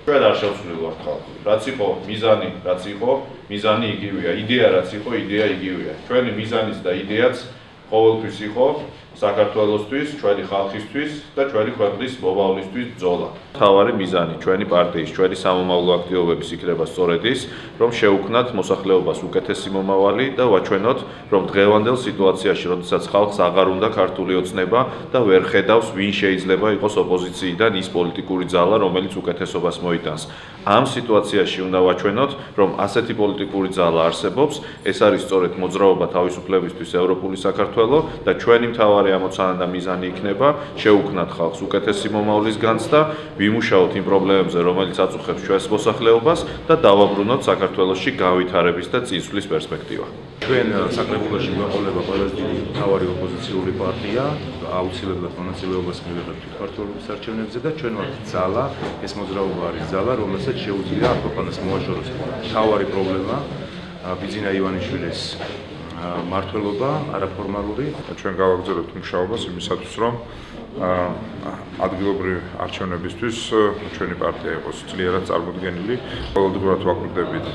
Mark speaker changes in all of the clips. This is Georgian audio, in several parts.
Speaker 1: ჩვენ არ შევცვლილ ხალხი. რაც იყო მიზანი, რაც იყო, მიზანი იგივეა. იდეა რაც იყო, იდეა იგივეა. ჩვენი მიზანიც და იდეაც ყოველთვის იყო საქართველოსთვის, ჩვენი ხალხისთვის და ჩვენი ქვეყნის მომავლისთვის ბრძოლა. მთავარი მიზანი ჩვენი პარტიის, ჩვენი სამომავლო აქტივობების იქნება სწორედ ის, რომ შევუქმნათ მოსახლეობას უკეთესი მომავალი და ვაჩვენოთ, რომ დღევანდელ სიტუაციაში, როდესაც ხალხს აღარ უნდა ქართული ოცნება და ვერ ხედავს, ვინ შეიძლება იყოს ოპოზიციიდან ის პოლიტიკური ძალა, რომელიც უკეთესობას მოიტანს. ამ სიტუაციაში უნდა ვაჩვენოთ, რომ ასეთი პოლიტიკური ძალა არსებობს, ეს არის სწორედ მოძრაობა თავისუფლებისთვის ევროპული საქართველო და ჩვენი მთავარი ამოცანა და მიზანი იქნება შევუქმნათ ხალხს უკეთესი მომავლის განცდა, ვიმუშაოთ იმ პრობლემებზე, რომელიც აწუხებს ჩვენს მოსახლეობას და დავაბრუნოთ საქართველოში განვითარების და წინსვლის პერსპექტივა.
Speaker 2: ჩვენ საკრებულოში გვეყოლება ყველაზე დიდი მთავარი ოპოზიციური პარტია, აუცილებლად მონაწილეობას მივიღებთ თვითმმართველობის არჩევნებზე და ჩვენ ვართ ძალა, ეს მოძრაობა არის ძალა, რომელსაც შეუძლია ქვეყანას მოაშოროს მთავარი პრობლემა ბიძინა ივანიშვილის მმართველობა არაფორმალური.
Speaker 3: ჩვენ გავაგრძელებთ მუშაობას იმისათვის, რომ ადგილობრივი არჩევნებისთვის ჩვენი პარტია იყოს ძლიერად წარმოდგენილი. ყოველდღურად ვაკვირდებით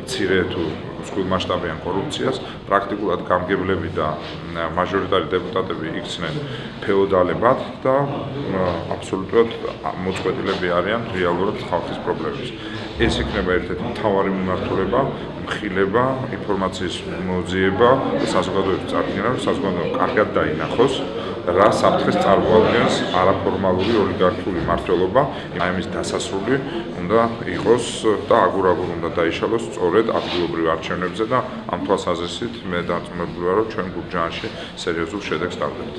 Speaker 3: მცირე თუ მსხვილმასშტაბიან კორუფციას, პრაქტიკულად გამგებლები და მაჟორიტარი დეპუტატები იქცნენ ფეოდალებად და აბსოლუტურად მოწყვეტილები არიან რეალურად ხალხის პრობლემების. ეს იქნება ერთ-ერთი მთავარი მიმართულება, მხილება, ინფორმაციის მოძიება და საზოგადოების წარდგენა, რომ საზოგადოება კარგად დაინახოს, რა საფრთხეს წარმოადგენს არაფორმალური ოლიგარქიული მმართველობა. ამის დასასრული უნდა იყოს და აგურ-აგურ უნდა დაიშალოს სწორედ ადგილობრივ არჩევნებზე და ამ თვალსაზრისით მე დარწმუნებული ვარ, რომ ჩვენ გურჯაანში სერიოზულ შედეგს დავდებთ.